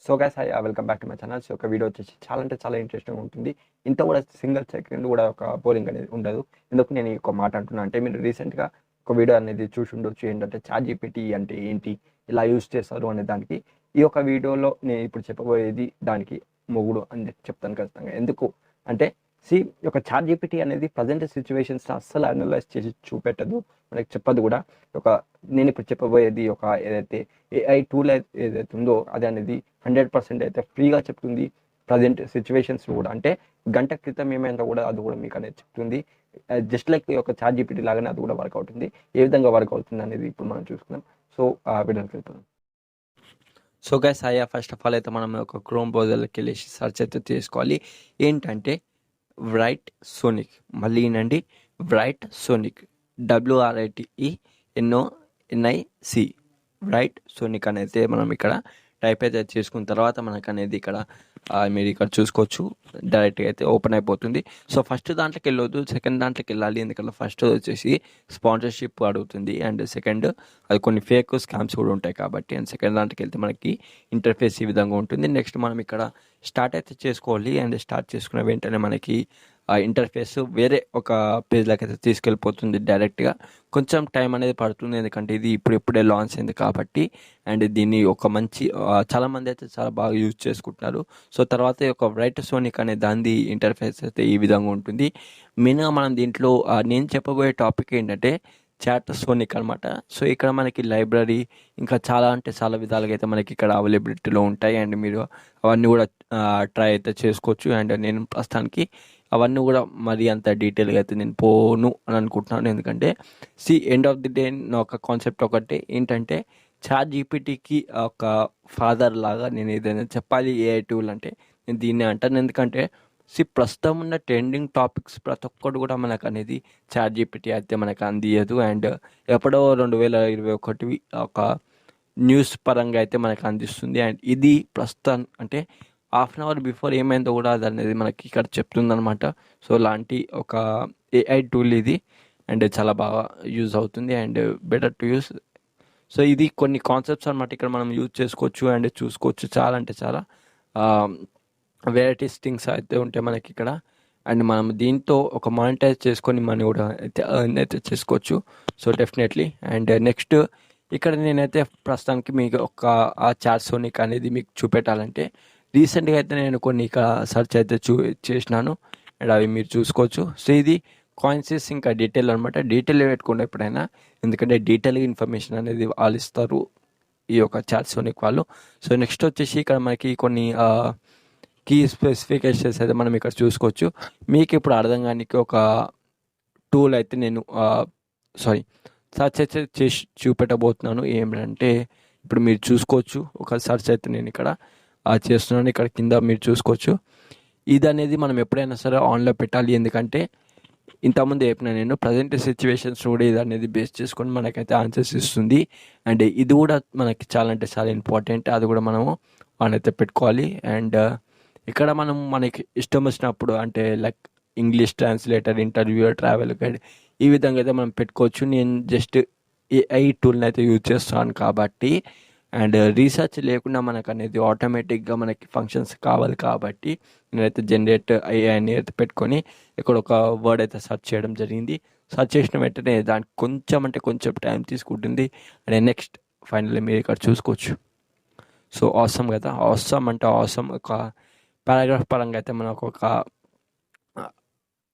So guys hi welcome back to my channel. So ఒక video వచ్చేసి చాలా అంటే చాలా ఇంట్రెస్టింగ్ ఉంటుంది. ఇంత కూడా సింగిల్ సెకండ్ కూడా ఒక పోలింగ్ అనేది ఉండదు. ఎందుకు నేను ఈ ఒక మాట అంటున్నా అంటే మీరు రీసెంట్గా ఒక వీడియో అనేది చూసి ఉండొచ్చు. ఏంటంటే చాట్‌జీపీటీ అంటే ఏంటి, ఇలా యూజ్ చేస్తారు అనే దానికి ఈ యొక్క వీడియోలో నేను ఇప్పుడు చెప్పబోయేది దానికి మొగుడు అని చెప్తాను ఖచ్చితంగా. ఎందుకు అంటే ఈ యొక్క చాట్‌జీపీటీ అనేది ప్రజెంట్ సిచ్యువేషన్స్ అస్సలు అనలైజ్ చేసి చూపెట్టదు, మనకి చెప్పదు కూడా. ఒక నేను ఇప్పుడు చెప్పబోయేది ఒక ఏదైతే ఏఐ టూల్ ఏదైతే ఉందో అది అనేది 100% అయితే ఫ్రీగా చెప్తుంది ప్రజెంట్ సిచ్యువేషన్స్ కూడా. అంటే గంట క్రితం ఏమైందో కూడా అది కూడా మీకు అనేది చెప్తుంది. జస్ట్ లైక్ ఈ యొక్క చాట్‌జీపీటీ లాగానే అది కూడా వర్క్ అవుతుంది. ఏ విధంగా వర్క్ అవుతుంది అనేది ఇప్పుడు మనం చూసుకుందాం. సో ఆ వీడియోకి వెళ్తున్నాం. So guys first of all అయితే మనం ఒక క్రోమ్ బ్రౌజర్లోకి వెళ్ళి సెర్చ్ అయితే చేసుకోవాలి. ఏంటంటే writeSonic, మళ్ళీ ఏంటండి writeSonic, WRITENONIC, writeSonic అనేది మనం ఇక్కడ టైప్ అయితే చేసుకున్న తర్వాత మనకు అనేది ఇక్కడ మీరు ఇక్కడ చూసుకోవచ్చు, డైరెక్ట్గా అయితే ఓపెన్ అయిపోతుంది. సో ఫస్ట్ దాంట్లోకి వెళ్ళొద్దు, సెకండ్ దాంట్లోకి వెళ్ళాలి. ఎందుకంటే ఫస్ట్ వచ్చేసి స్పాన్సర్షిప్ అడుగుతుంది, అండ్ సెకండ్ అది కొన్ని ఫేక్ స్కామ్స్ కూడా ఉంటాయి కాబట్టి. అండ్ సెకండ్ దాంట్లోకి వెళ్తే మనకి ఇంటర్ఫేస్ ఈ విధంగా ఉంటుంది. నెక్స్ట్ మనం ఇక్కడ స్టార్ట్ అయితే చేసుకోవాలి. అండ్ స్టార్ట్ చేసుకున్న వెంటనే మనకి ఆ ఇంటర్ఫేస్ వేరే ఒక పేజ్లోకి అయితే తీసుకెళ్ళిపోతుంది డైరెక్ట్గా. కొంచెం టైం అనేది పడుతుంది, ఎందుకంటే ఇది ఇప్పుడే లాంచ్ అయింది కాబట్టి. అండ్ దీన్ని ఒక మంచి చాలామంది అయితే చాలా బాగా యూజ్ చేసుకుంటున్నారు. సో తర్వాత ఈ యొక్క writeSonic అనే దాని ఇంటర్ఫేస్ అయితే ఈ విధంగా ఉంటుంది. మెయిన్గా మనం దీంట్లో నేను చెప్పబోయే టాపిక్ ఏంటంటే చాట్‌సోనిక్ అనమాట. సో ఇక్కడ మనకి లైబ్రరీ ఇంకా చాలా అంటే చాలా విధాలుగా అయితే మనకి ఇక్కడ అవైలబిలిటీలో ఉంటాయి. అండ్ మీరు అవన్నీ కూడా ట్రై అయితే చేసుకోవచ్చు. అండ్ నేను ప్రస్తుతానికి అవన్నీ కూడా మరి అంత డీటెయిల్గా అయితే నేను పోను అని అనుకుంటున్నాను. ఎందుకంటే ఎండ్ ఆఫ్ ది డే నా ఒక కాన్సెప్ట్ ఒకటి ఏంటంటే చాట్‌జీపీటీకి ఒక ఫాదర్ లాగా నేను ఏదైనా చెప్పాలి ఏఐ టూల్ అంటే నేను దీన్నే అంటాను. ఎందుకంటే ప్రస్తుతం ఉన్న ట్రెండింగ్ టాపిక్స్ ప్రతి ఒక్కటి కూడా మనకు అనేది చాట్‌జీపీటీ అయితే మనకు అందియదు. అండ్ ఎప్పుడో 2021 ఒక న్యూస్ పరంగా అయితే మనకు అందిస్తుంది. అండ్ ఇది ప్రస్తుతం అంటే హాఫ్ అన్ అవర్ బిఫోర్ ఏమైందో కూడా అది అనేది మనకి ఇక్కడ చెప్తుందనమాట. సో లాంటి ఒక ఏఐ టూల్ ఇది, అండ్ చాలా బాగా యూజ్ అవుతుంది and better to use. So ఇది కొన్ని కాన్సెప్ట్స్ అనమాట ఇక్కడ మనం యూజ్ చేసుకోవచ్చు అండ్ చూసుకోవచ్చు. చాలా అంటే చాలా వెరైటీస్ థింగ్స్ అయితే ఉంటాయి మనకి ఇక్కడ. అండ్ మనం దీంతో ఒక మానిటైజ్ చేసుకొని మనీ కూడా అయితే ఎర్న్ అయితే చేసుకోవచ్చు. So definitely. అండ్ నెక్స్ట్ ఇక్కడ నేనైతే ప్రస్తుతానికి మీకు ఒక ఆ చాట్‌సోనిక్ అనేది మీకు చూపెట్టాలంటే రీసెంట్గా అయితే నేను కొన్ని ఇక సెర్చ్ అయితే చేసినాను, అండ్ అవి మీరు చూసుకోవచ్చు. సో ఇది కాయిన్సెస్ ఇంకా డీటెయిల్ అనమాట. డీటెయిల్ పెట్టుకోండి ఎప్పుడైనా, ఎందుకంటే డీటెయిల్గా ఇన్ఫర్మేషన్ అనేది వాళ్ళు ఇస్తారు ఈ యొక్క చాట్‌సోనిక్ వాళ్ళు. సో నెక్స్ట్ వచ్చేసి ఇక్కడ మనకి కొన్ని కీ స్పెసిఫికేషన్స్ అయితే మనం ఇక్కడ చూసుకోవచ్చు. మీకు ఇప్పుడు అర్థం కానికి ఒక టూల్ అయితే నేను సెర్చ్ అయితే చేసి చూపెట్టబోతున్నాను. ఏమిటంటే ఇప్పుడు మీరు చూసుకోవచ్చు, ఒక సెర్చ్ అయితే నేను ఇక్కడ చేస్తున్నాను. ఇక్కడ కింద మీరు చూసుకోవచ్చు. ఇది అనేది మనం ఎప్పుడైనా సరే ఆన్లో పెట్టాలి, ఎందుకంటే ఇంతకుముందు చెప్పిన నేను ప్రజెంట్ సిచ్యువేషన్స్ కూడా ఇది అనేది బేస్ చేసుకొని మనకైతే ఆన్సర్స్ ఇస్తుంది. అండ్ ఇది కూడా మనకి చాలా అంటే చాలా ఇంపార్టెంట్, అది కూడా మనము ఆన్ అయితే పెట్టుకోవాలి. అండ్ ఇక్కడ మనం మనకి ఇష్టం వచ్చినప్పుడు అంటే like English translator, interviewer, travel guide ఈ విధంగా అయితే మనం పెట్టుకోవచ్చు. నేను జస్ట్ ఏఐ టూల్ని అయితే యూజ్ చేస్తాను కాబట్టి, అండ్ రీసెర్చ్ లేకుండా మనకు అనేది ఆటోమేటిక్గా మనకి ఫంక్షన్స్ కావాలి కాబట్టి నేనైతే జనరేట్ ఏఐ అని అయితే పెట్టుకొని ఇక్కడ ఒక వర్డ్ అయితే సెర్చ్ చేయడం జరిగింది. సెర్చ్ చేసిన వెంటనే దానికి కొంచెం అంటే కొంచెం టైం తీసుకుంటుంది. అండ్ నెక్స్ట్ ఫైనల్లీ మీరు ఇక్కడ చూసుకోవచ్చు. సో ఆసమ్ కదా, ఆసమ్ అంటే ఆసమ్ ఒక పారాగ్రాఫ్ పరంగా అయితే మనకు ఒక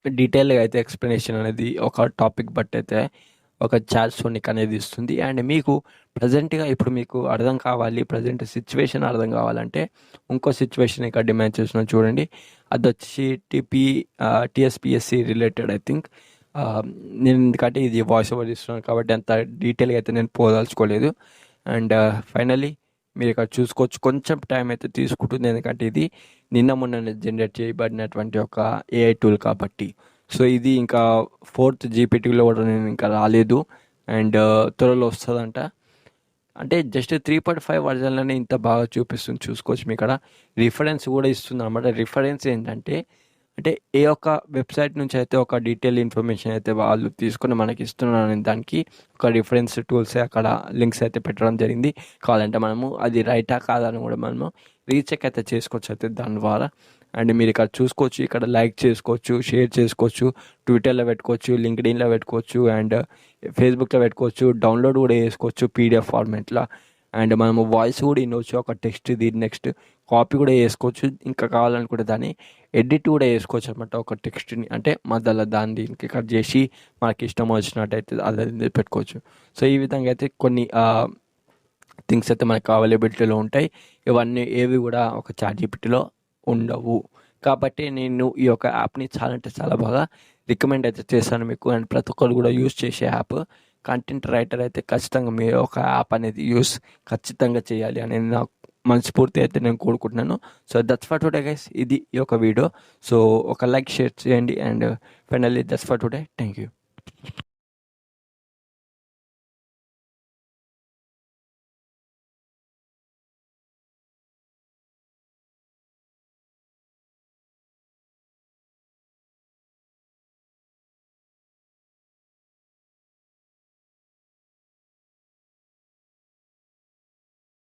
డీటెయిల్గా అయితే ఎక్స్ప్లెనేషన్ అనేది ఒక టాపిక్ బట్టి అయితే ఒక చాట్‌సోనిక్ అనేది ఇస్తుంది. అండ్ మీకు ప్రజెంట్గా ఇప్పుడు మీకు అర్థం కావాలి, ప్రజెంట్ సిచ్యువేషన్ అర్థం కావాలంటే ఇంకో సిచ్యువేషన్ ఇక్కడ డిమాండ్ చేస్తున్నాను చూడండి. అది వచ్చి టీఎస్పిఎస్సి రిలేటెడ్ ఐ థింక్. నేను ఎందుకంటే ఇది వాయిస్ ఓవర్ ఇస్తున్నాను కాబట్టి అంత డీటెయిల్గా అయితే నేను పోదలుచుకోలేదు. అండ్ ఫైనల్లీ మీరు ఇక్కడ చూసుకోవచ్చు, కొంచెం టైం అయితే తీసుకుంటుంది, ఎందుకంటే ఇది నిన్న మొన్న జనరేట్ చేయబడినటువంటి ఒక ఏఐ టూల్ కాబట్టి. సో ఇది ఇంకా 4th జీపీటీలో కూడా నేను ఇంకా రాలేదు, అండ్ త్వరలో వస్తుందంట. అంటే జస్ట్ 3.5 వర్జన్లోనే ఇంత బాగా చూపిస్తుంది, చూసుకోవచ్చు. మీ ఇక్కడ రిఫరెన్స్ కూడా ఇస్తుంది అనమాట. రిఫరెన్స్ ఏంటంటే అంటే ఏ ఒక్క వెబ్సైట్ నుంచి అయితే ఒక డీటెయిల్ ఇన్ఫర్మేషన్ అయితే వాళ్ళు తీసుకొని మనకి ఇస్తున్నారనే దానికి ఒక రిఫరెన్స్ టూల్స్ అక్కడ లింక్స్ అయితే పెట్టడం జరిగింది. కావాలంటే మనము అది రైటా కాదని కూడా మనము రీచెక్ అయితే చేసుకోవచ్చు అయితే దాని ద్వారా. అండ్ మీరు ఇక్కడ చూసుకోవచ్చు, ఇక్కడ లైక్ చేసుకోవచ్చు, షేర్ చేసుకోవచ్చు, ట్విట్టర్లో పెట్టుకోవచ్చు, లింక్డ్ఇన్లో పెట్టుకోవచ్చు, అండ్ ఫేస్బుక్లో పెట్టుకోవచ్చు, డౌన్లోడ్ కూడా చేసుకోవచ్చు పీడిఎఫ్ ఫార్మాట్లో. అండ్ మనము వాయిస్ కూడా వినవచ్చు, ఒక టెక్స్ట్ ఇది నెక్స్ట్ కాపీ కూడా చేసుకోవచ్చు. ఇంకా కావాలనుకుంటే దాన్ని ఎడిట్ కూడా చేసుకోవచ్చు అనమాట. ఒక టెక్స్ట్ని అంటే మధ్యలో దాన్ని దీనికి కట్ చేసి మనకి ఇష్టం వచ్చినట్టయితే అది పెట్టుకోవచ్చు. సో ఈ విధంగా అయితే కొన్ని థింగ్స్ అయితే మనకు అవైలబిలిటీలో ఉంటాయి. ఇవన్నీ ఏవి కూడా ఒక చాట్‌జీపీటీలో ఉండవు. కాబట్టి నేను ఈ యొక్క యాప్ని చాలా అంటే చాలా బాగా రికమెండ్ అయితే చేశాను మీకు. అండ్ ప్రతి ఒక్కరు కూడా యూజ్ చేసే యాప్. కంటెంట్ రైటర్ అయితే ఖచ్చితంగా మీరు ఒక యాప్ అనేది యూస్ ఖచ్చితంగా చేయాలి అని నాకు మనస్ఫూర్తి అయితే నేను కోరుకుంటున్నాను. So that's for today guys. ఇది ఈ యొక్క వీడియో. సో ఒక లైక్ షేర్ చేయండి. And finally that's for today. Thank you.